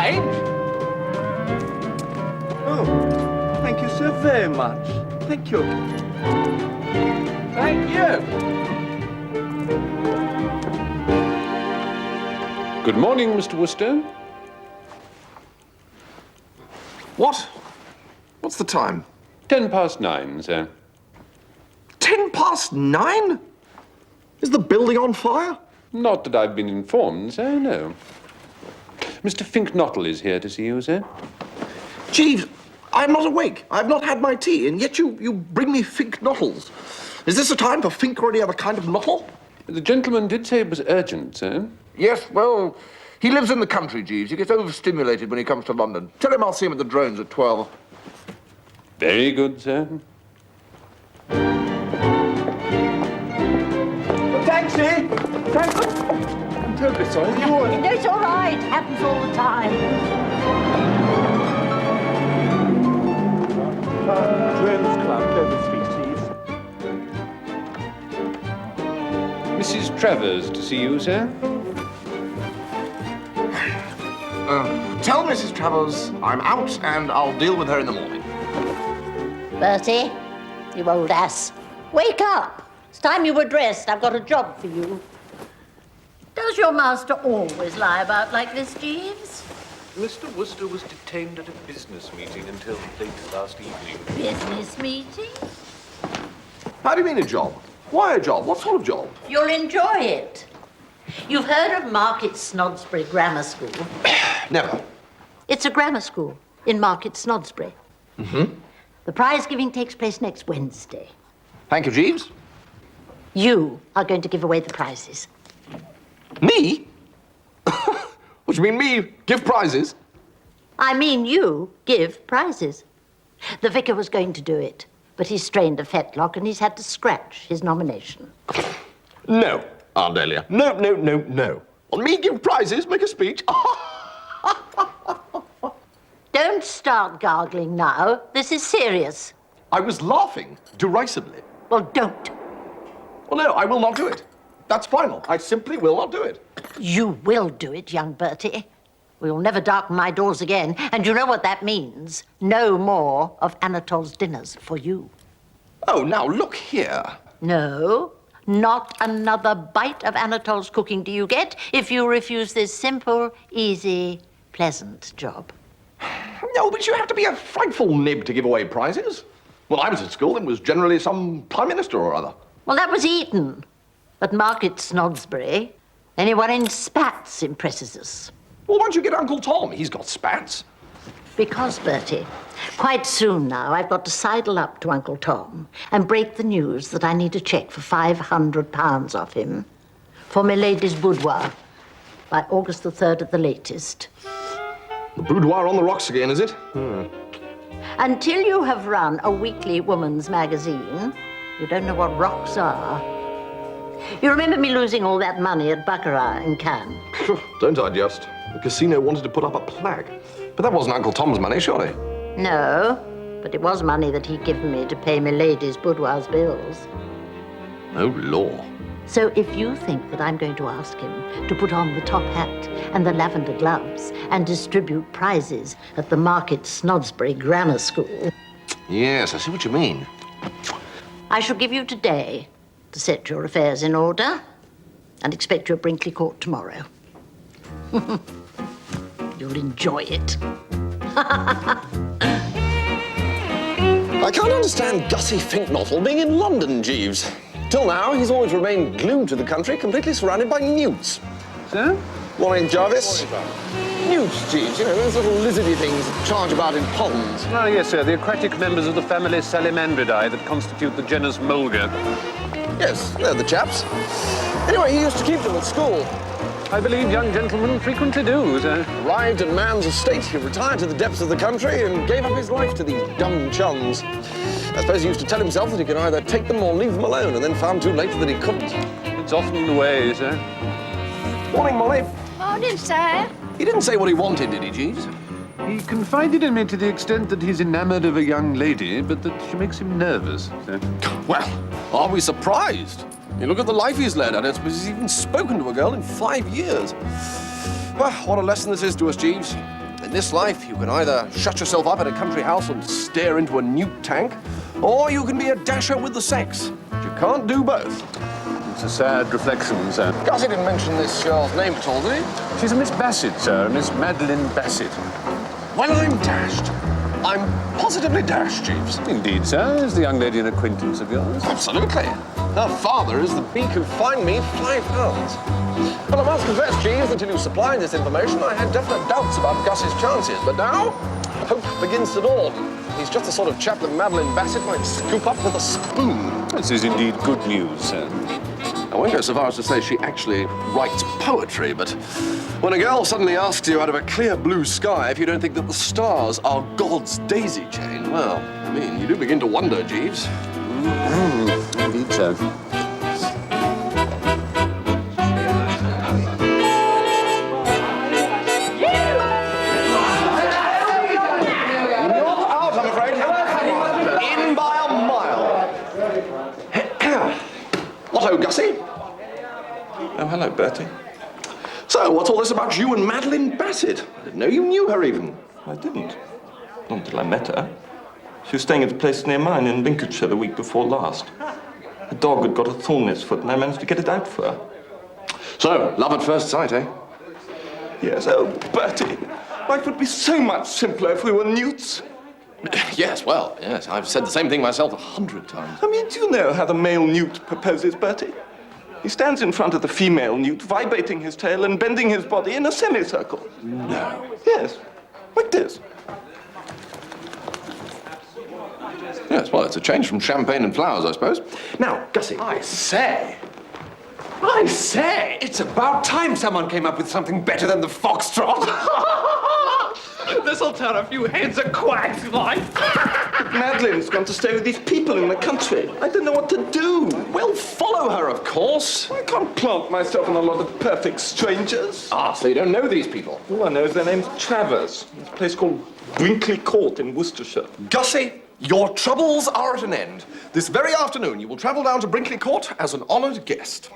change. Oh, thank you so very much. Thank you. Thank you. Good morning, Mr. Wooster. What? What's the time? 9:10, sir. 9:10? Is the building on fire? Not that I've been informed, sir, no. Mr. Finknottle is here to see you, sir. Jeeves, I'm not awake. I've not had my tea, and yet you bring me Finknottles. Is this a time for Fink or any other kind of knottle? The gentleman did say it was urgent, sir. Yes, well, he lives in the country, Jeeves. He gets overstimulated when he comes to London. Tell him I'll see him at the Drones at 12. Very good, sir. Taxi! Taxi! I'm terribly sorry. No, it's all right. Happens all the time. Drones Club, Dover Street, please. Mrs. Travers to see you, sir. Tell Mrs. Travers I'm out and I'll deal with her in the morning. Bertie, you old ass. Wake up. It's time you were dressed. I've got a job for you. Does your master always lie about like this, Jeeves? Mr. Wooster was detained at a business meeting until late last evening. Business meeting? How do you mean a job? Why a job? What sort of job? You'll enjoy it. You've heard of Market Snodsbury Grammar School? Never. It's a grammar school in Market Snodsbury. Mm-hmm. The prize giving takes place next Wednesday. Thank you, Jeeves. You are going to give away the prizes. Me? What do you mean, me give prizes? I mean you give prizes. The vicar was going to do it, but he strained a fetlock and he's had to scratch his nomination. No, Aunt Dahlia. No. On me give prizes, make a speech. Don't start gargling now. This is serious. I was laughing derisively. Well, don't. Well, no, I will not do it. That's final. I simply will not do it. You will do it, young Bertie. We'll never darken my doors again, and you know what that means. No more of Anatole's dinners for you. Oh, now look here. No, not another bite of Anatole's cooking do you get if you refuse this simple, easy, pleasant job. No, but you have to be a frightful nib to give away prizes. When I was at school, it was generally some prime minister or other. Well, that was Eton. At Market Snodsbury, anyone in spats impresses us. Well, why don't you get Uncle Tom? He's got spats. Because, Bertie, quite soon now I've got to sidle up to Uncle Tom and break the news that I need a cheque for £500 off him for my lady's boudoir by August the 3rd at the latest. The boudoir on the rocks again, is it? Until you have run a weekly woman's magazine, you don't know what rocks are. You remember me losing all that money at Baccarat in Cannes? Don't I just? The casino wanted to put up a plaque. But that wasn't Uncle Tom's money, surely? No, but it was money that he'd given me to pay my lady's boudoir's bills. Oh, law. So if you think that I'm going to ask him to put on the top hat and the lavender gloves and distribute prizes at the Market Snodsbury Grammar School... Yes, I see what you mean. I shall give you today to set your affairs in order and expect you at Brinkley Court tomorrow. You'll enjoy it. I can't understand Gussie Finknottle being in London, Jeeves. Till now, he's always remained glued to the country, completely surrounded by newts. Sir? Morning, Jarvis. Newts, Jeeves, you know, those little lizardy things that charge about in ponds. Oh, yes, sir. The aquatic members of the family Salamandridae that constitute the genus Mulga. Yes, they're the chaps. Anyway, he used to keep them at school. I believe young gentlemen frequently do, sir. Arrived at man's estate, he retired to the depths of the country and gave up his life to these dumb chums. I suppose he used to tell himself that he could either take them or leave them alone, and then found too late that he couldn't. It's often the way, sir. Morning, Molly. Morning, sir. He didn't say what he wanted, did he, Jeeves? He confided in me to the extent that he's enamored of a young lady, but that she makes him nervous, sir. Well, are we surprised? You look at the life he's led. I don't suppose he's even spoken to a girl in 5 years. Well, what a lesson this is to us, Jeeves. In this life, you can either shut yourself up in a country house and stare into a newt tank, or you can be a dasher with the sex. But you can't do both. It's a sad reflection, sir. Gussie didn't mention this girl's name at all, did he? She's a Miss Bassett, sir, Miss Madeline Bassett. Well, I'm dashed. I'm positively dashed, Jeeves. Indeed, sir. Is the young lady an acquaintance of yours? Absolutely. Her father is the beak who fined me £5. Well, I must confess, Jeeves, until you supplied this information, I had definite doubts about Gussie's chances. But now, hope begins to dawn. He's just the sort of chap that Madeline Bassett might scoop up with a spoon. This is indeed good news, sir. I won't go so far as to say she actually writes poetry, but when a girl suddenly asks you out of a clear blue sky if you don't think that the stars are God's daisy chain, well, I mean, you do begin to wonder, Jeeves. Indeed, sir. Hello, Gussie. Oh, hello, Bertie. So, what's all this about you and Madeline Bassett? I didn't know you knew her even. I didn't. Not until I met her. She was staying at a place near mine in Lincolnshire the week before last. The dog had got a thorn in its foot, and I managed to get it out for her. So, love at first sight, eh? Yes, oh, Bertie. Life would be so much simpler if we were newts. Yes, well, yes, I've said the same thing myself 100 times. I mean, do you know how the male newt proposes, Bertie? He stands in front of the female newt, vibrating his tail and bending his body in a semicircle. No. Yes, like this. Yes, well, it's a change from champagne and flowers, I suppose. Now, Gussie. I say, it's about time someone came up with something better than the foxtrot. This'll turn a few heads of quacks, like. Madeline's gone to stay with these people in the country. I don't know what to do. Well, follow her, of course. I can't plant myself in a lot of perfect strangers. Ah, so you don't know these people? All I know is their name's Travers. It's a place called Brinkley Court in Worcestershire. Gussie, your troubles are at an end. This very afternoon, you will travel down to Brinkley Court as an honoured guest.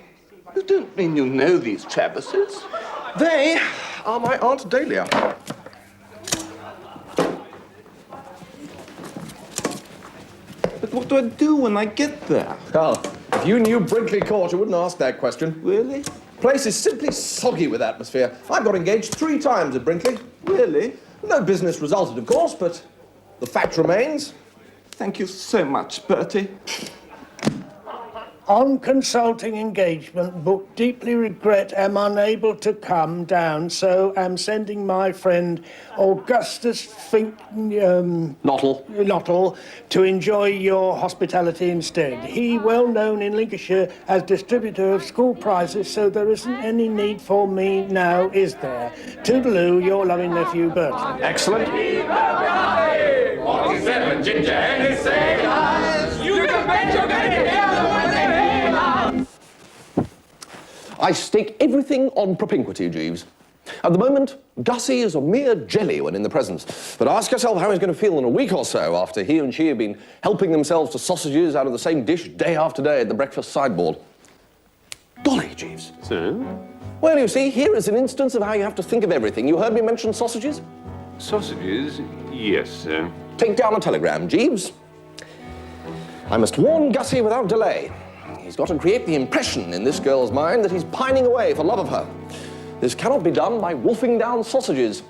You don't mean you know these Traverses? They are my Aunt Dahlia. But what do I do when I get there? Oh, if you knew Brinkley Court, you wouldn't ask that question. Really? Place is simply soggy with atmosphere. I've got engaged 3 times at Brinkley. Really? No business resulted, of course, but the fact remains. Thank you so much, Bertie. On consulting engagement book, deeply regret am unable to come down, so am sending my friend Augustus Nottle to enjoy your hospitality instead. He well known in Lincolnshire as distributor of school prizes, so there isn't any need for me now, is there? Toodaloo, your loving nephew, Bertie. Excellent. 47 ginger and his sailors. You can bet you're going to hear the one they hear. I stake everything on propinquity, Jeeves. At the moment, Gussie is a mere jelly when in the presence. But ask yourself how he's going to feel in a week or so after he and she have been helping themselves to sausages out of the same dish day after day at the breakfast sideboard. Golly, Jeeves. So? Well, you see, here is an instance of how you have to think of everything. You heard me mention sausages? Sausages? Yes, sir. Take down a telegram, Jeeves. I must warn Gussie without delay. He's got to create the impression in this girl's mind that he's pining away for love of her. This cannot be done by wolfing down sausages.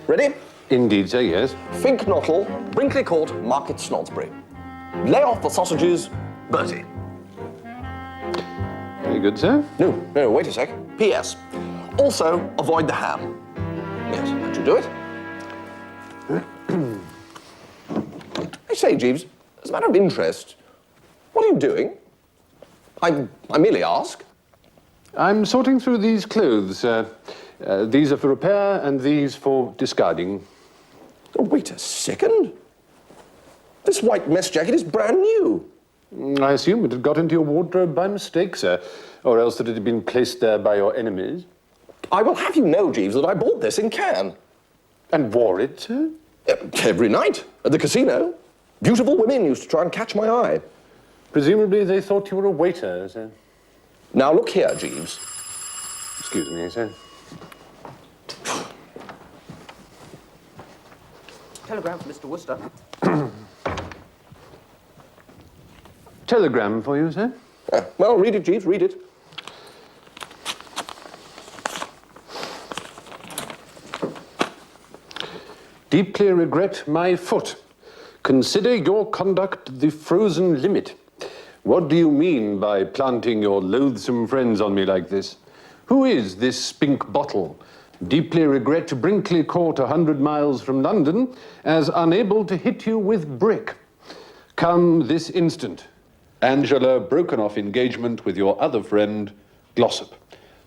Ready? Indeed, sir, yes. Fink Nottle, Brinkley Court, Market Snodsbury. Lay off the sausages, Bertie. Very good, sir. No, wait a sec. P.S. Also, avoid the ham. Yes, that should do it. I say, Jeeves, as a matter of interest, what are you doing? I merely ask. I'm sorting through these clothes. These are for repair and these for discarding. Oh, wait a second. This white mess jacket is brand new. I assume it had got into your wardrobe by mistake, sir, or else that it had been placed there by your enemies. I will have you know, Jeeves, that I bought this in Cannes. And wore it, sir? Every night at the casino. Beautiful women used to try and catch my eye. Presumably they thought you were a waiter, sir. Now look here, Jeeves. Excuse me, sir. telegram for Mr. Wooster. Telegram for you, sir? Well, read it, Jeeves, read it. Deeply regret my foot. Consider your conduct the frozen limit. What do you mean by planting your loathsome friends on me like this? Who is this Spink Bottle? Deeply regret Brinkley Court 100 miles from London, as unable to hit you with brick. Come this instant. Angela broken off engagement with your other friend, Glossop.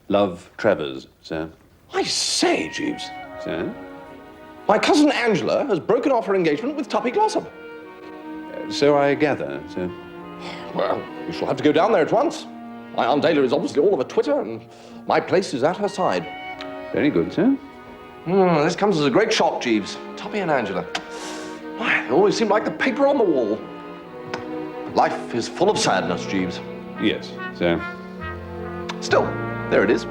Love, Travers, sir. I say, Jeeves, Sir? my cousin Angela has broken off her engagement with Tuppy Glossop. So I gather, sir. Well, we shall have to go down there at once. My Aunt Dahlia is obviously all of a twitter, and my place is at her side. Very good, sir. This comes as a great shock, Jeeves. Tuppy and Angela. Why, they always seem like the paper on the wall. Life is full of sadness, Jeeves. Yes, sir. Still, there it is.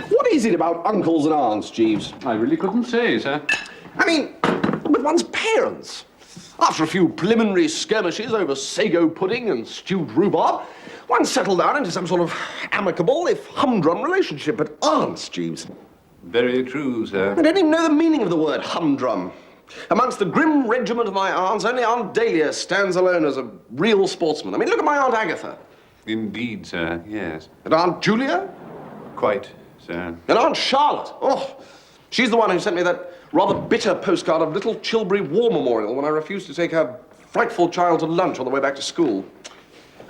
What is it about uncles and aunts, Jeeves? I really couldn't say, sir. I mean, with one's parents. After a few preliminary skirmishes over sago pudding and stewed rhubarb, one settled down into some sort of amicable, if humdrum, relationship. But aunts, Jeeves, Very true, sir. I don't even know the meaning of the word humdrum. Amongst the grim regiment of my aunts, only Aunt Dahlia stands alone as a real sportsman. I mean, look at my Aunt Agatha. Indeed, sir, yes. And Aunt Julia. Quite, sir. And Aunt Charlotte. Oh, she's the one who sent me that rather bitter postcard of Little Chilbury War Memorial when I refused to take her frightful child to lunch on the way back to school.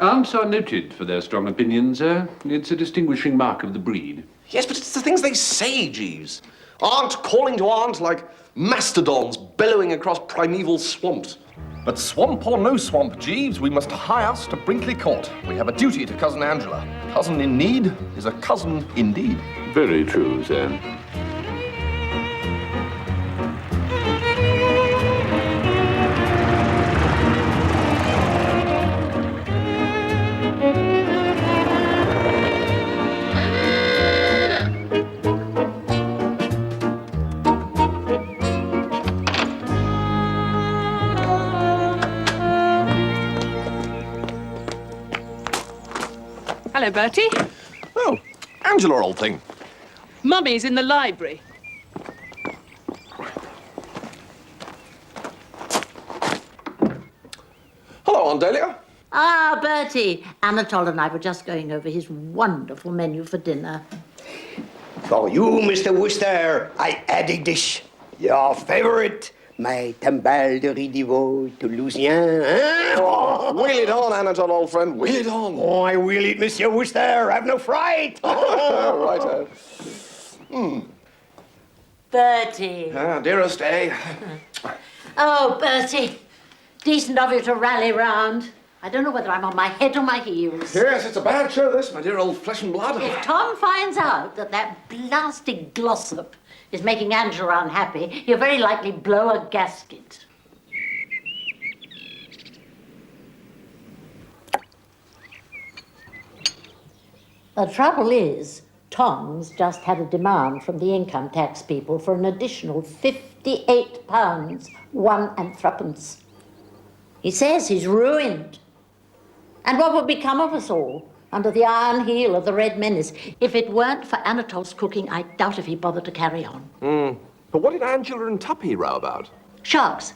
Aunts are noted for their strong opinions, sir. It's a distinguishing mark of the breed. Yes, but it's the things they say, Jeeves. Aunt calling to aunt like mastodons bellowing across primeval swamps. But swamp or no swamp, Jeeves, we must hie us to Brinkley Court. We have a duty to cousin Angela. Cousin in need is a cousin indeed. Very true, sir. Hello, Bertie. Oh, Angela, old thing. Mummy's in the library. Hello, Aunt Dahlia. Ah, Bertie. Anatole and I were just going over his wonderful menu for dinner. For you, Mr. Wooster, I add a dish. Your favorite, my tambal de riz de veau Toulousien. Oh. Wheel it on, Anatole, old friend. Wheel it on. Oh, I will eat, Monsieur Wooster. Have no fright. Right. Bertie. Dearest, eh? Oh, Bertie. Decent of you to rally round. I don't know whether I'm on my head or my heels. Yes, it's a bad show, this, my dear old flesh and blood. If Tom finds out that blasted Glossop is making Angela unhappy, he'll very likely blow a gasket. The trouble is, Tom's just had a demand from the income tax people for an additional £58, 1 and threepence. He says he's ruined. And what would become of us all under the iron heel of the Red Menace? If it weren't for Anatole's cooking, I doubt if he'd bother to carry on. But what did Angela and Tuppy row about? Sharks.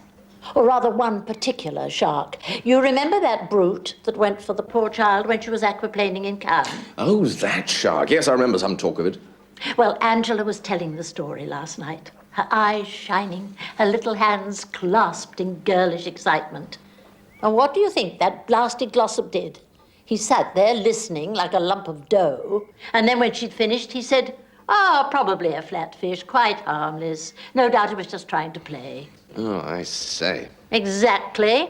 Or rather, one particular shark. You remember that brute that went for the poor child when she was aquaplaning in Cannes? Oh, that shark. Yes, I remember some talk of it. Well, Angela was telling the story last night. Her eyes shining, her little hands clasped in girlish excitement. And what do you think that blasted Glossop did? He sat there listening like a lump of dough, and then when she'd finished, he said, "Oh, probably a flatfish, quite harmless. No doubt he was just trying to play." Oh, I say. Exactly.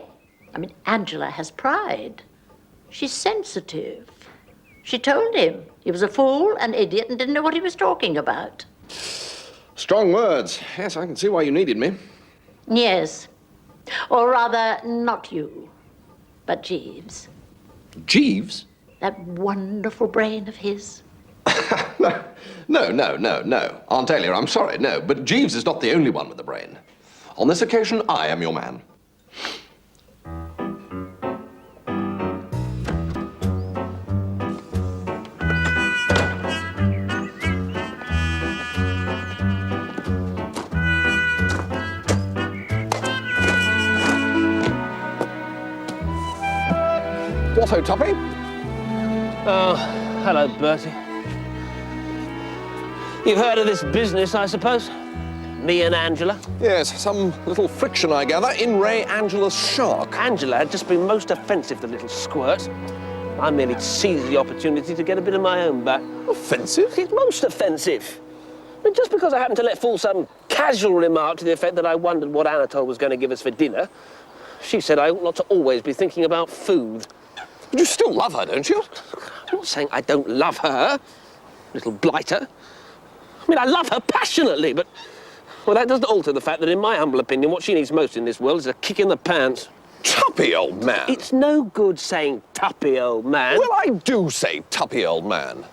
I mean, Angela has pride. She's sensitive. She told him he was a fool, an idiot, and didn't know what he was talking about. Strong words. Yes, I can see why you needed me. Yes. Or rather, not you, but Jeeves. Jeeves? That wonderful brain of his. No. Aunt Dahlia, I'm sorry, no. But Jeeves is not the only one with a brain. On this occasion, I am your man. What-ho, Tuppy? Oh, hello, Bertie. You've heard of this business, I suppose? Me and Angela? Yes, some little friction, I gather, in Ray Angela's shark. Angela had just been most offensive, the little squirt. I merely seized the opportunity to get a bit of my own back. Offensive? It's most offensive. I mean, just because I happened to let fall some casual remark to the effect that I wondered what Anatole was going to give us for dinner, she said I ought not to always be thinking about food. But you still love her, don't you? I'm not saying I don't love her, little blighter. I mean, I love her passionately, but... well, that doesn't alter the fact that, in my humble opinion, what she needs most in this world is a kick in the pants. Tuppy, old man. It's no good saying Tuppy, old man. Well, I do say Tuppy, old man.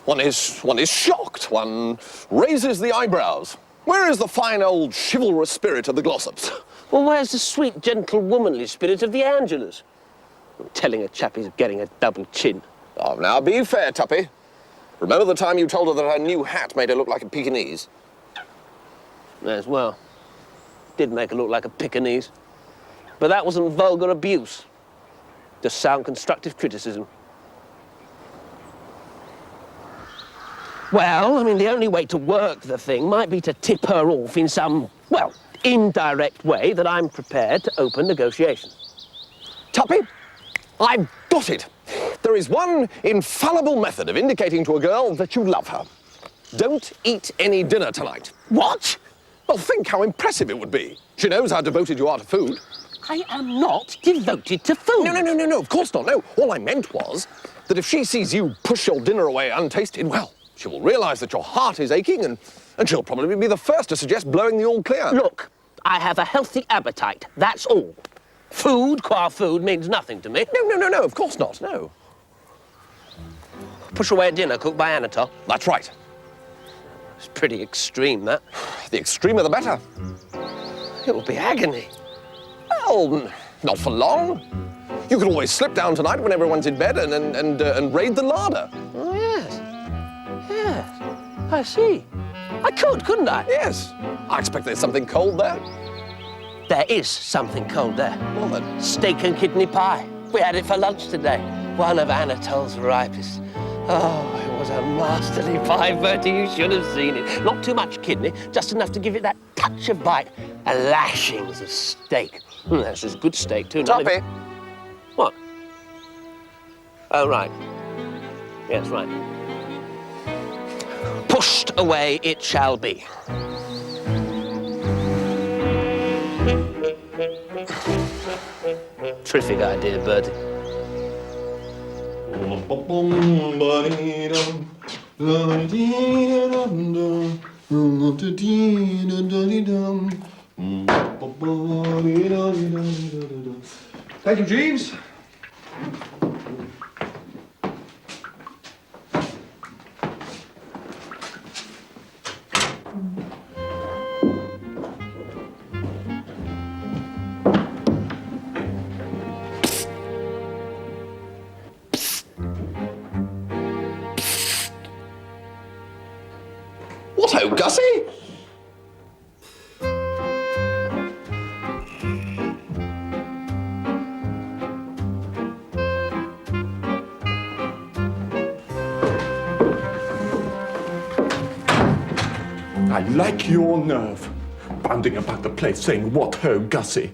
One is shocked. One raises the eyebrows. Where is the fine old chivalrous spirit of the Glossops? Well, where's the sweet, gentle, womanly spirit of the Angelas? I'm telling a chap he's getting a double chin. Oh, now, be fair, Tuppy. Remember the time you told her that her new hat made her look like a Pekingese? As well. Did make her look like a Pekingese. But that wasn't vulgar abuse. Just sound constructive criticism. Well, I mean, the only way to work the thing might be to tip her off in some, well, indirect way that I'm prepared to open negotiations. Tuppy, I've got it. There is one infallible method of indicating to a girl that you love her. Don't eat any dinner tonight. What? Well, think how impressive it would be. She knows how devoted you are to food. I am not devoted to food. No, of course not, no. All I meant was that if she sees you push your dinner away untasted, well, she will realise that your heart is aching and she'll probably be the first to suggest blowing the all clear. Look, I have a healthy appetite, that's all. Food, qua food, means nothing to me. No, of course not, no. Push away a dinner cooked by Anatole. That's right. It's pretty extreme, that. The extremer the better. It will be agony. Well, not for long. You could always slip down tonight when everyone's in bed and raid the larder. Oh, yes. I see. I could, couldn't I? Yes. I expect there's something cold there. There is something cold there. Well, then. Steak and kidney pie. We had it for lunch today. One of Anatole's ripest. Oh, it was a masterly pie, Bertie. You should have seen it. Not too much kidney, just enough to give it that touch of bite. And lashings of steak. That's just good steak, too. Tuppy. What? Oh, right. Yes, right. Pushed away it shall be. Terrific idea, Bertie. Thank you, Jeeves. What-ho, Gussie? I like your nerve, bounding about the place saying, "What ho, Gussie."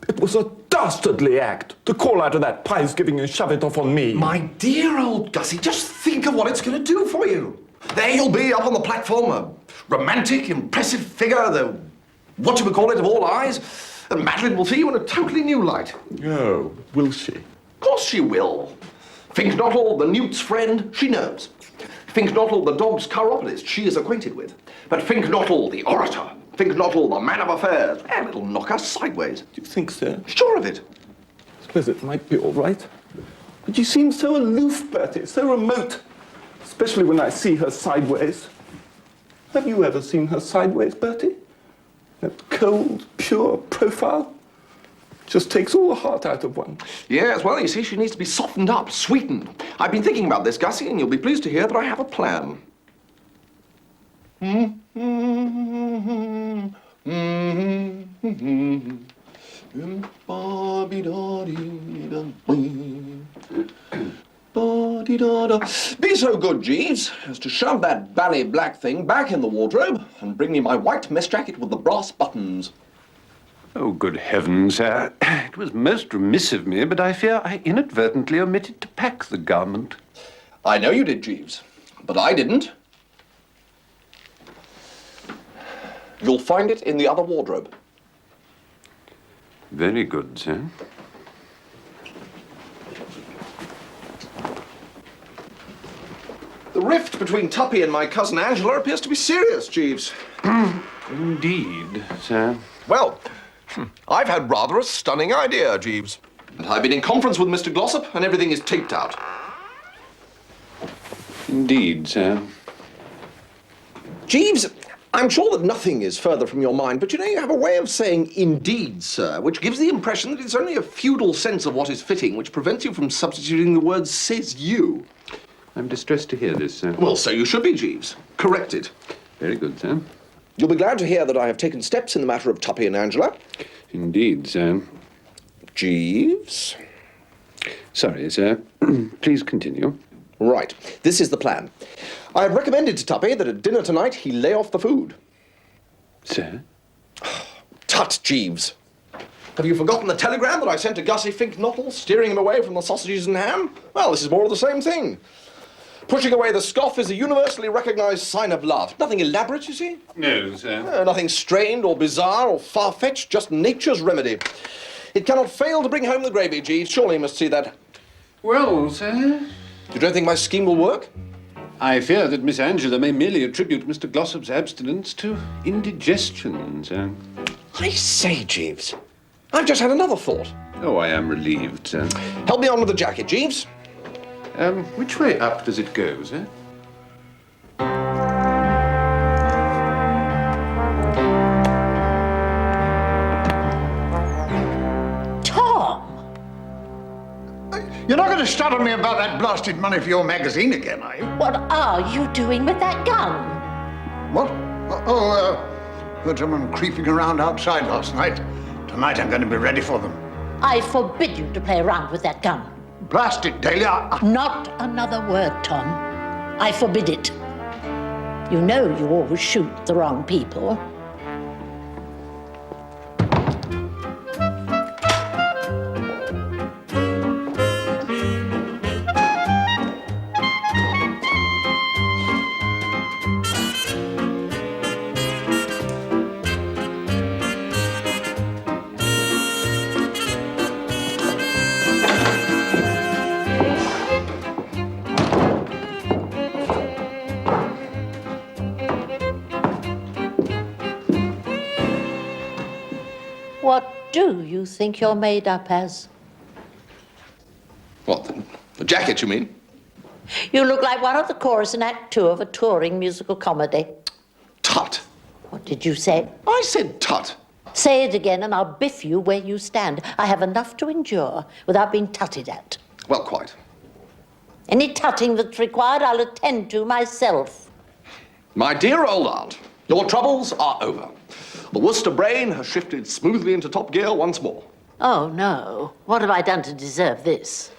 It was a dastardly act to call out of that pies giving and shove it off on me. My dear old Gussie, just think of what it's going to do for you. There you'll be up on the platform, a romantic, impressive figure, the whatchamacallit of all eyes, and Madeline will see you in a totally new light. Oh, will she? Of course she will. Finknottle, the newt's friend, she knows. Finknottle, the dog's chiropodist, she is acquainted with. But Finknottle, the orator, Finknottle, the man of affairs, it'll knock us sideways. Do you think so? Sure of it. I suppose it might be all right. But you seem so aloof, Bertie, so remote. Especially when I see her sideways. Have you ever seen her sideways, Bertie? That cold, pure profile just takes all the heart out of one. Yes, well, you see, she needs to be softened up, sweetened. I've been thinking about this, Gussie, and you'll be pleased to hear that I have a plan. Be so good, Jeeves, as to shove that bally black thing back in the wardrobe and bring me my white mess jacket with the brass buttons. Oh, good heavens, sir. It was most remiss of me, but I fear I inadvertently omitted to pack the garment. I know you did, Jeeves, but I didn't. You'll find it in the other wardrobe. Very good, sir. The rift between Tuppy and my cousin Angela appears to be serious, Jeeves. Indeed, sir. Well, I've had rather a stunning idea, Jeeves. And I've been in conference with Mr. Glossop, and everything is taped out. Indeed, sir. Jeeves, I'm sure that nothing is further from your mind, but you know, you have a way of saying indeed, sir, which gives the impression that it's only a feudal sense of what is fitting, which prevents you from substituting the word says you. I'm distressed to hear this, sir. Well, so you should be, Jeeves. Corrected. Very good, sir. You'll be glad to hear that I have taken steps in the matter of Tuppy and Angela. Indeed, sir. Jeeves? Sorry, sir. Please continue. Right. This is the plan. I have recommended to Tuppy that at dinner tonight he lay off the food. Sir? Tut, Jeeves. Have you forgotten the telegram that I sent to Gussie Finknottle, steering him away from the sausages and ham? Well, this is more of the same thing. Pushing away the scoff is a universally recognized sign of love. Nothing elaborate, you see? No, sir. Nothing strained or bizarre or far-fetched, just nature's remedy. It cannot fail to bring home the gravy, Jeeves. Surely you must see that. Well, sir? You don't think my scheme will work? I fear that Miss Angela may merely attribute Mr. Glossop's abstinence to indigestion, sir. I say, Jeeves, I've just had another thought. Oh, I am relieved, sir. Help me on with the jacket, Jeeves. Which way up does it go, sir? Tom! You're not going to start on me about that blasted money for your magazine again, are you? What are you doing with that gun? What? Heard someone creeping around outside last night. Tonight I'm going to be ready for them. I forbid you to play around with that gun. Blast it, Dahlia. Not another word, Tom. I forbid it. You know you always shoot the wrong people. What do you think you're made up as? What, the jacket, you mean? You look like one of the chorus in Act 2 of a touring musical comedy. Tut. What did you say? I said tut. Say it again and I'll biff you where you stand. I have enough to endure without being tutted at. Well, quite. Any tutting that's required, I'll attend to myself. My dear old aunt, your troubles are over. The Wooster brain has shifted smoothly into top gear once more. Oh, no. What have I done to deserve this?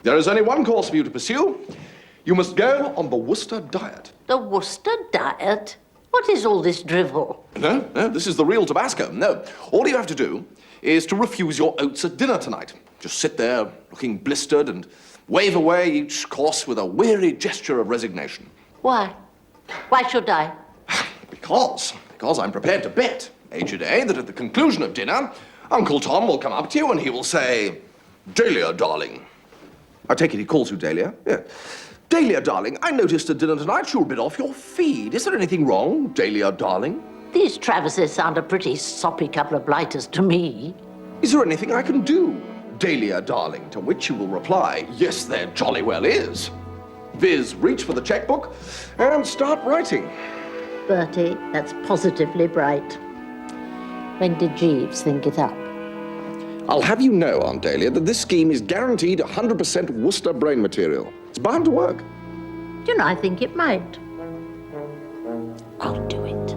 There is only one course for you to pursue. You must go on the Wooster diet. The Wooster diet? What is all this drivel? No, this is the real Tabasco. No, all you have to do is to refuse your oats at dinner tonight. Just sit there, looking blistered, and wave away each course with a weary gesture of resignation. Why? Why should I? Because I'm prepared to bet, aged A, that at the conclusion of dinner, Uncle Tom will come up to you and he will say, "Dahlia, darling." I take it he calls you Dahlia? Yeah. "Dahlia, darling, I noticed at dinner tonight you were a bit off your feed. Is there anything wrong, Dahlia, darling?" These Traverses sound a pretty soppy couple of blighters to me. "Is there anything I can do, Dahlia, darling, to which you will reply, yes, there jolly well is. Viz, reach for the checkbook and start writing. Bertie, that's positively bright. When did Jeeves think it up? I'll have you know, Aunt Dahlia, that this scheme is guaranteed 100% Wooster brain material. It's bound to work. Do you know, I think it might. I'll do it.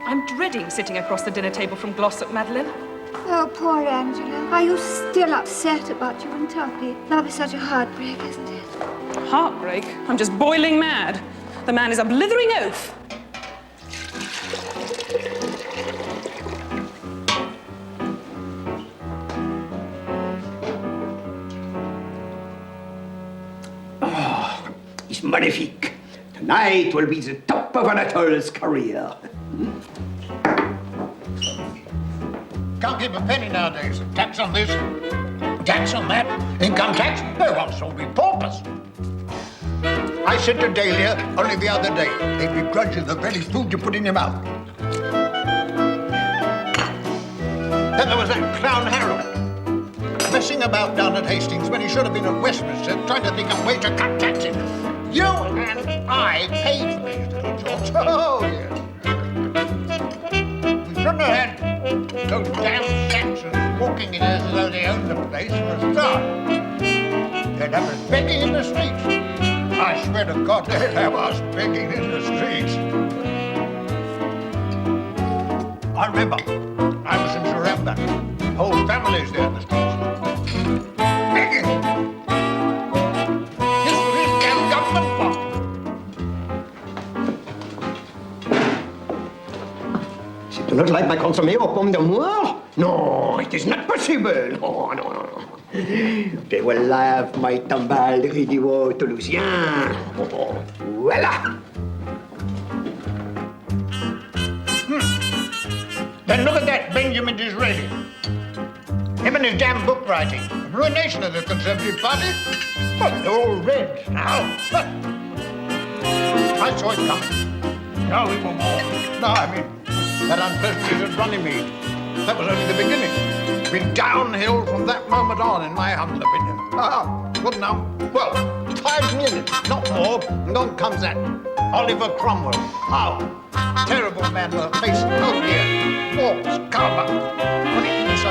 I'm dreading sitting across the dinner table from Glossop, Madeline. Oh, poor Angela. Are you still upset about you and Tuppy? Love is such a heartbreak, isn't it? Heartbreak? I'm just boiling mad. The man is a blithering oaf. It's magnifique. Tonight will be the top of Anatole's career. Can't keep a penny nowadays. Tax on this, tax on that, income tax. No one shall be paupers. I said to Dahlia only the other day, they begrudge you the very food you put in your mouth. Then there was that clown Harold, messing about down at Hastings when he should have been at Westminster trying to think of a way to cut taxes. You and I paid for these little jobs. Oh, yes. We shouldn't have had those damn Saxons walking in as though they owned the place for a start. They'd have us begging in the streets. I swear to God, they'd have us begging in the streets. I remember, I was in Surrender. Whole families there in the streets. Begging. This was his damn government fault. You do not like my consommé aux pommes d'amour? No, it is not possible. No, no, no, no. They will laugh my tombale de ridivo toulousien. Oh, voila. Then look at that Benjamin Disraeli. Him and his damn book writing. Ruination of the Conservative Party. Well, they're all red now. I saw it coming. No, we were more. No, I mean, that unpleasantness at Runnymede. That was only the beginning. Been downhill from that moment on, in my humble opinion. What now? Well, 5 minutes, not more, and on comes that Oliver Cromwell. How? Terrible man with a face, oh dear, corpse, carver. Put it in so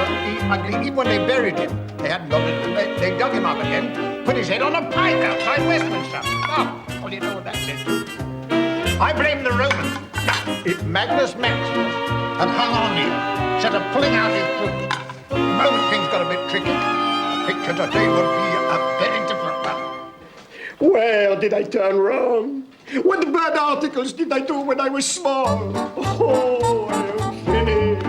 ugly, even when they buried him. They hadn't got it, they dug him up again, put his head on a pike outside Westminster. Oh, well, you know what that did to. I blame the Romans. If Magnus Maximus had hung on him, instead of pulling out his foot, the moment things got a bit tricky, the picture today would be a very different one. Where did I turn wrong? What bad articles did I do when I was small? Oh, I am finished.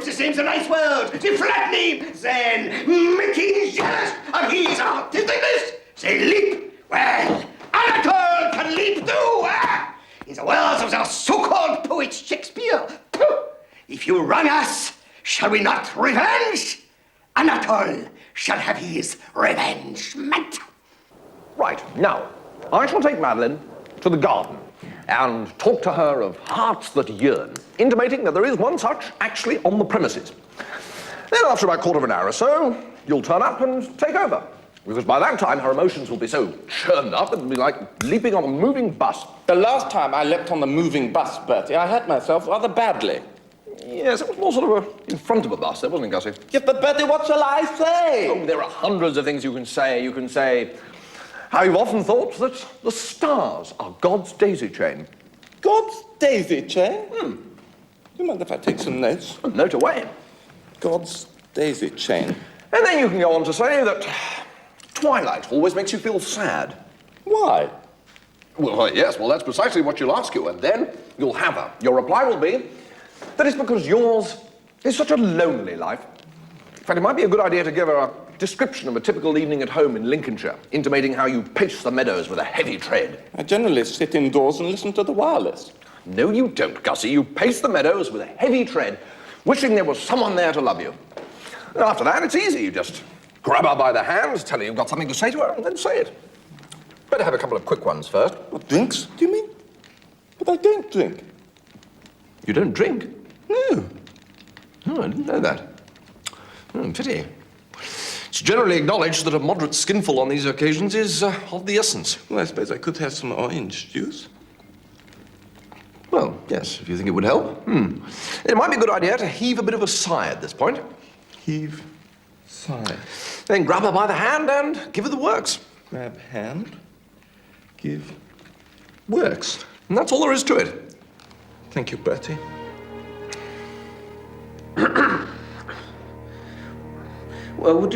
It seems a nice world. The flattening, then making jealous of his art. Is this? Say leap. Well, Anatole can leap too. In the words of the so-called poet Shakespeare. If you wrong us, shall we not revenge? Anatole shall have his revengement. Right, now, I shall take Madeline to the garden and talk to her of hearts that yearn, intimating that there is one such actually on the premises. Then after about a quarter of an hour or so, you'll turn up and take over. Because by that time, her emotions will be so churned up, it'll be like leaping on a moving bus. The last time I leapt on the moving bus, Bertie, I hurt myself rather badly. Yes, it was more sort of in front of a bus, there, wasn't it, Gussie? Yes, but Bertie, what shall I say? Oh, there are hundreds of things you can say. You can say how you've often thought that the stars are God's daisy chain. God's daisy chain? Do you mind if I take some notes? Note away. God's daisy chain. And then you can go on to say that twilight always makes you feel sad. Why? Well, yes, well, that's precisely what she'll ask you, and then you'll have her. Your reply will be that it's because yours is such a lonely life. In fact, it might be a good idea to give her a description of a typical evening at home in Lincolnshire, intimating how you pace the meadows with a heavy tread. I generally sit indoors and listen to the wireless. No, you don't, Gussie. You pace the meadows with a heavy tread, wishing there was someone there to love you. And after that, it's easy. You just grab her by the hand, tell her you've got something to say to her, and then say it. Better have a couple of quick ones first. What, drinks, do you mean? But I don't drink. You don't drink? No. Oh, I didn't know that. Oh, pity. It's generally acknowledged that a moderate skinful on these occasions is of the essence. Well, I suppose I could have some orange juice. Well, yes, if you think it would help. It might be a good idea to heave a bit of a sigh at this point. Heave, sigh. Then grab her by the hand and give her the works. Grab hand, give, works. And that's all there is to it. Thank you, Bertie. Well, would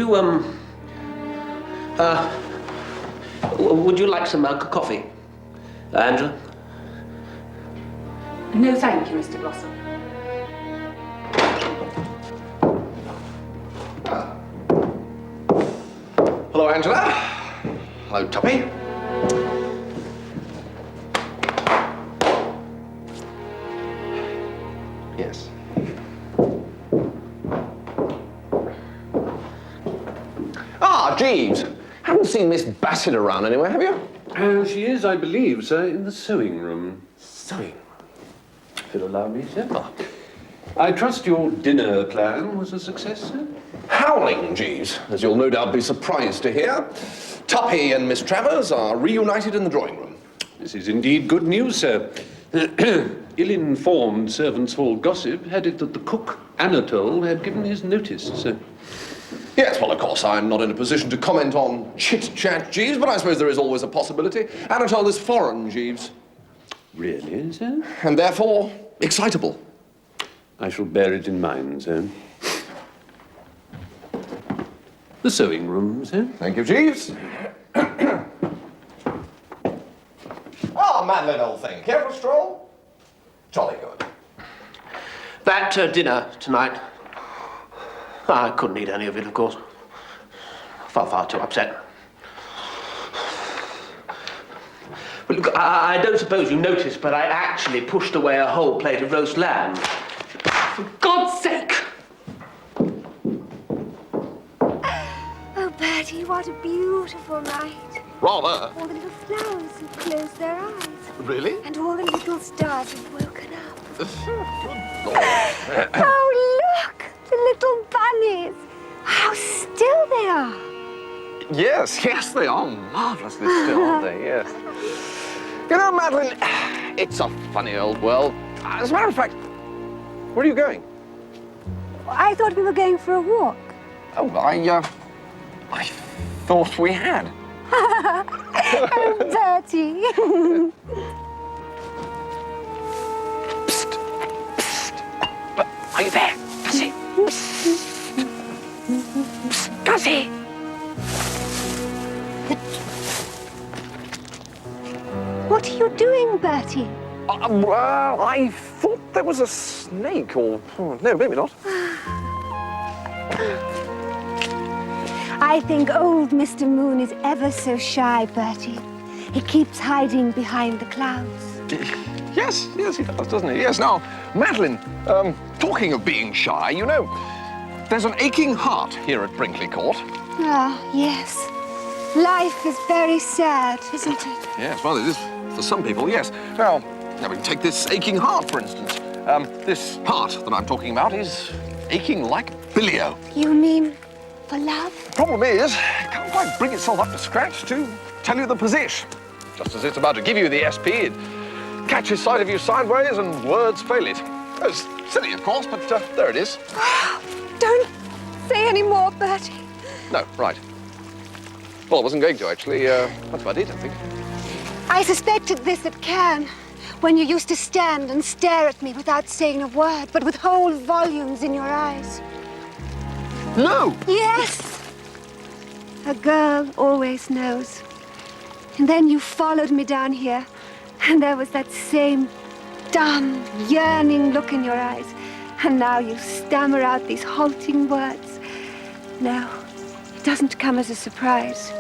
you like some coffee, Angela? No, thank you, Mr. Blossom. Hello, Angela. Hello, Tuppy. Yes. Ah, Jeeves. Haven't seen Miss Bassett around anywhere, have you? She is, I believe, sir, in the sewing room. Sewing? If you'll allow me, sir. I trust your dinner plan was a success, sir? Howling, Jeeves, as you'll no doubt be surprised to hear. Tuppy and Miss Travers are reunited in the drawing room. This is indeed good news, sir. Ill-informed servants' hall gossip had it that the cook, Anatole, had given his notice, sir. Yes, well, of course, I'm not in a position to comment on chit-chat, Jeeves, but I suppose there is always a possibility. Anatole is foreign, Jeeves. Really, sir? And therefore, excitable. I shall bear it in mind, sir. The sewing room, sir. Thank you, Jeeves. Madeline, old thing. Care for a stroll? Jolly good. That dinner tonight, I couldn't eat any of it, of course. Far too upset. But look, I don't suppose you noticed, but I actually pushed away a whole plate of roast lamb. For God's sake! Oh, Bertie, what a beautiful night. Rather. All the little flowers have closed their eyes. Really? And all the little stars have woken up. Good Lord. Oh, look! The little bunnies. How still they are. Yes, they are marvellously still, aren't they? Yes. You know, Madeline, it's a funny old world. As a matter of fact, where are you going? I thought we were going for a walk. Oh, I thought we had. Oh, Bertie. Psst. Are you there? Gussie? Psst. Gussie! What are you doing, Bertie? Well, I thought there was a snake or... Oh, no, maybe not. I think old Mr. Moon is ever so shy, Bertie. He keeps hiding behind the clouds. Yes, he does, doesn't he? Yes, now, Madeline, talking of being shy, you know, there's an aching heart here at Brinkley Court. Ah, yes. Life is very sad, isn't it? Yes, well, it is for some people, yes. Now we can take this aching heart, for instance. This heart that I'm talking about is aching like bilio. You mean for love? Problem is, it can't quite bring itself up to scratch to tell you the position. Just as it's about to give you the SP, it catches sight of you sideways and words fail it. Silly, of course, but there it is. Don't say any more, Bertie. No, right. Well, I wasn't going to, actually. That's about it, I think. I suspected this at Cairn, when you used to stand and stare at me without saying a word, but with whole volumes in your eyes. No! Yes! A girl always knows. And then you followed me down here, and there was that same dumb, yearning look in your eyes. And now you stammer out these halting words. No, it doesn't come as a surprise.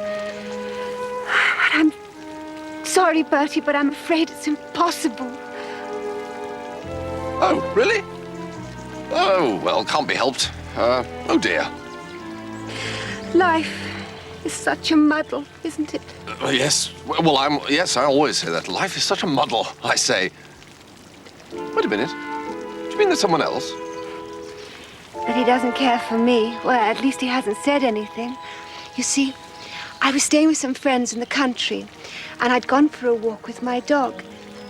I'm sorry, Bertie, but I'm afraid it's impossible. Oh, really? Oh, well, can't be helped. Oh dear. Life is such a muddle, isn't it? Yes. Well, yes, I always say that. Life is such a muddle, I say. Wait a minute. Do you mean there's someone else? But he doesn't care for me. Well, at least he hasn't said anything. You see, I was staying with some friends in the country, and I'd gone for a walk with my dog.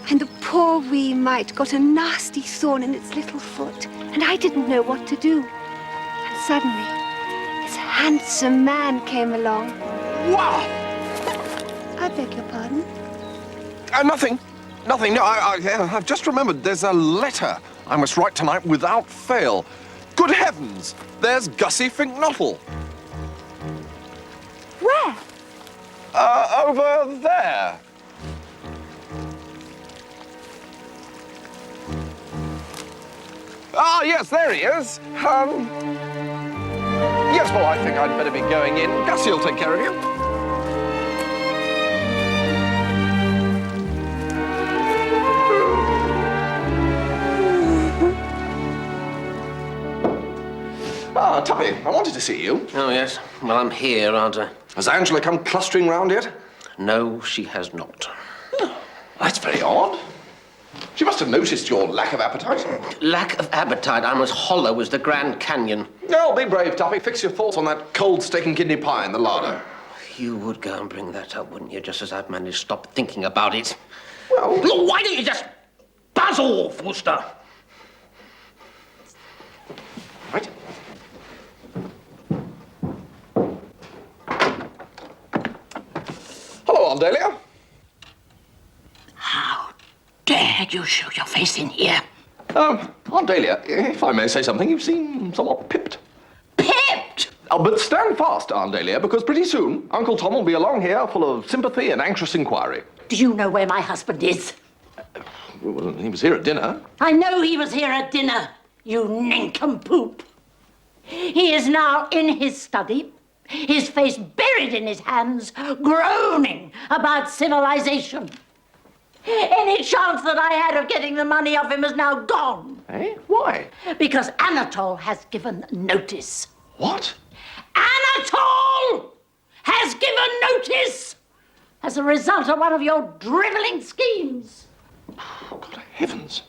And the poor wee mite got a nasty thorn in its little foot, and I didn't know what to do. And suddenly, this handsome man came along. Wow! I beg your pardon? Nothing. Nothing. No, I've just remembered there's a letter I must write tonight without fail. Good heavens! There's Gussie Finknottle. Where? Over there. Ah, yes, there he is. Yes, well, I think I'd better be going in. Gussie will take care of you. Ah, Tuppy, I wanted to see you. Oh, yes. Well, I'm here, aren't I? Has Angela come clustering round yet? No, she has not. Oh, that's very odd. She must have noticed your lack of appetite. Lack of appetite? I'm as hollow as the Grand Canyon. Oh, be brave, Tuppy. Fix your thoughts on that cold steak and kidney pie in the larder. You would go and bring that up, wouldn't you? Just as I've managed to stop thinking about it. Well... Look, why don't you just buzz off, Wooster? Right. Hello, Aunt Dahlia. How dare you show your face in here? Aunt Dahlia, if I may say something, you seem somewhat pipped. Pipped? Oh, but stand fast, Aunt Dahlia, because pretty soon Uncle Tom will be along here full of sympathy and anxious inquiry. Do you know where my husband is? Well, he was here at dinner. I know he was here at dinner, you nincompoop. He is now in his study, his face buried in his hands, groaning about civilization. Any chance that I had of getting the money off him is now gone. Eh? Why? Because Anatole has given notice. What? Anatole has given notice as a result of one of your drivelling schemes. Oh, good heavens.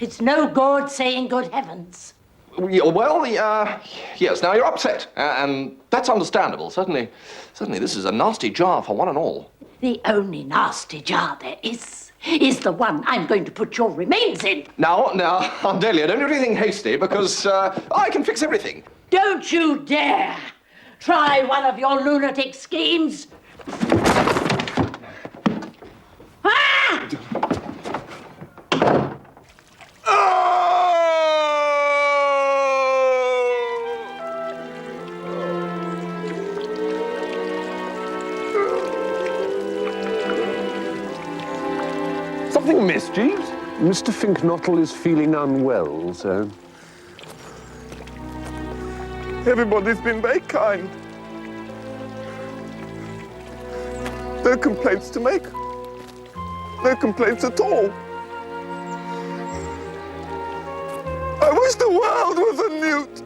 It's no good saying good heavens. Well, yes, now you're upset, and that's understandable. Certainly this is a nasty jar for one and all. The only nasty jar there is the one I'm going to put your remains in. Now, Aunt Dahlia, don't do anything hasty, because I can fix everything. Don't you dare try one of your lunatic schemes. Ah! Something amiss, Jeeves? Mr. Finknottle is feeling unwell, sir. Everybody's been very kind. No complaints to make. No complaints at all. I wish the world was a newt.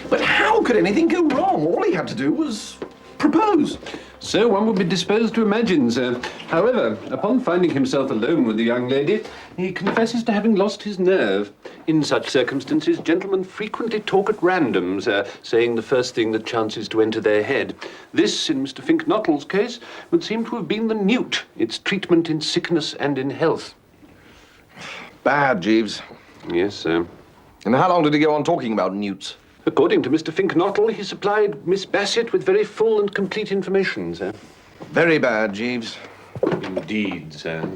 But how could anything go wrong? All he had to do was propose. So one would be disposed to imagine, sir. However, upon finding himself alone with the young lady, he confesses to having lost his nerve. In such circumstances, gentlemen frequently talk at random, sir, saying the first thing that chances to enter their head. This, in Mr. Finknottle's case, would seem to have been the newt, its treatment in sickness and in health. Bad, Jeeves. Yes, sir. And how long did he go on talking about newts? According to Mr. Finknottle, he supplied Miss Bassett with very full and complete information, sir. Very bad, Jeeves. Indeed, sir.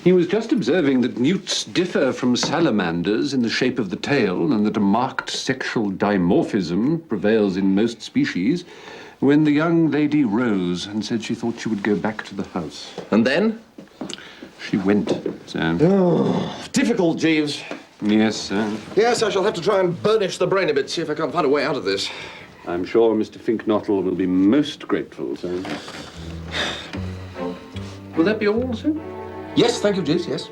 He was just observing that newts differ from salamanders in the shape of the tail and that a marked sexual dimorphism prevails in most species when the young lady rose and said she thought she would go back to the house. And then? She went, sir. Oh, difficult, Jeeves. Yes, sir. Yes, I shall have to try and burnish the brain a bit, see if I can't find a way out of this. I'm sure Mr. Finknottle will be most grateful, sir. Will that be all, sir? Yes, thank you, Jeeves, yes.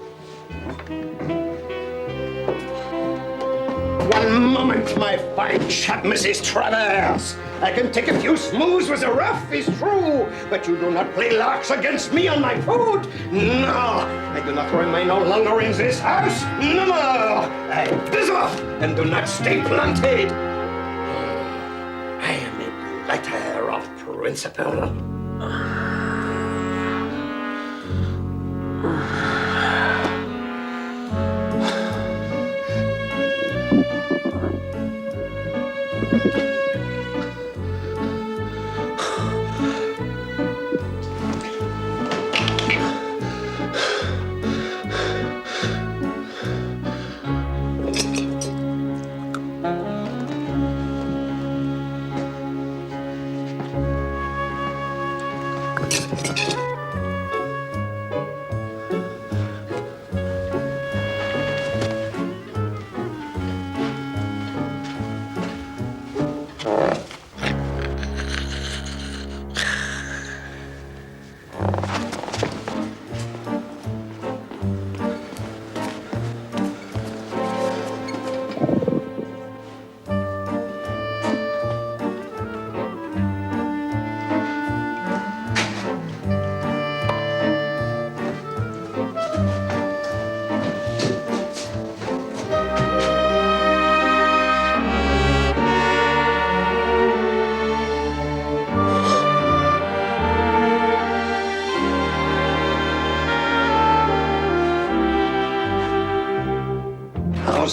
One moment, my fine chap, Mrs. Travers. I can take a few smooths with the rough, is true, but you do not play larks against me on my food. No, I do not remain no longer in this house. No more. I piss off and do not stay planted. I am a letter of principle.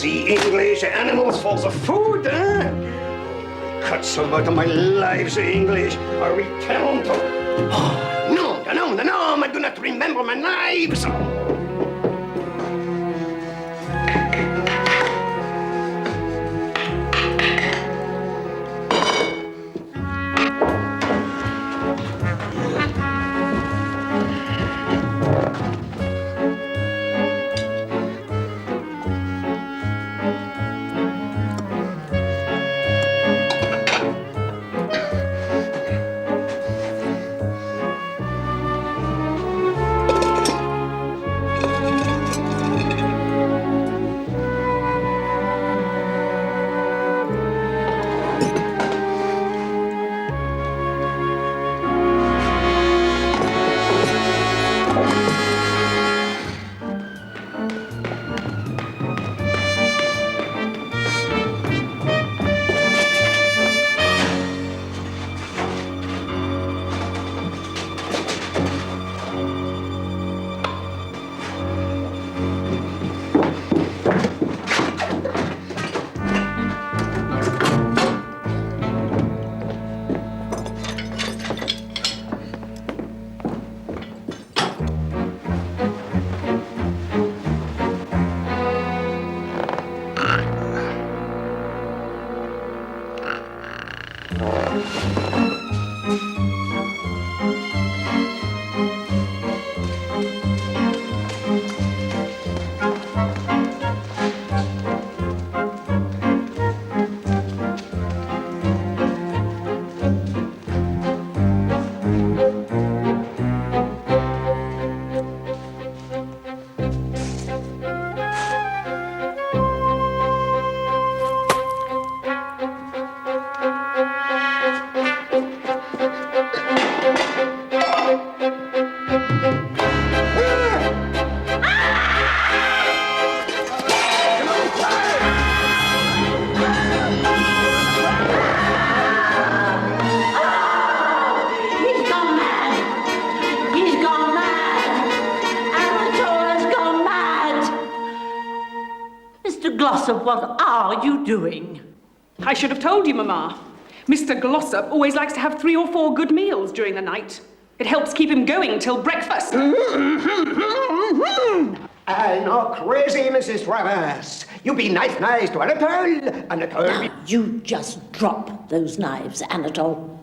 The English animals for the food, eh? Cut some out of my lives, the English. I return to... Oh, no, I do not remember my lives. Glossop, what are you doing? I should have told you, Mamma. Mr. Glossop always likes to have 3 or 4 good meals during the night. It helps keep him going till breakfast. No crazy, Mrs. Travers. You be nice to Anatole. Anatole. Now, you just drop those knives, Anatole.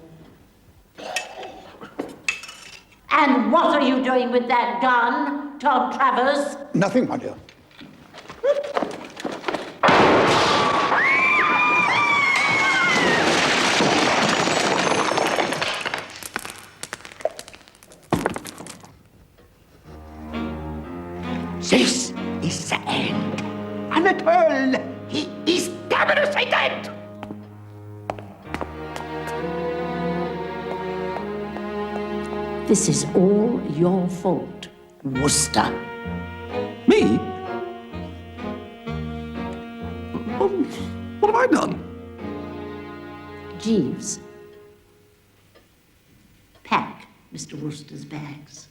And what are you doing with that gun, Tom Travers? Nothing, my dear. This is the end. Anatole, he is devastated. This is all your fault, Wooster. Me? What have I done? Jeeves, pack Mr. Wooster's bags.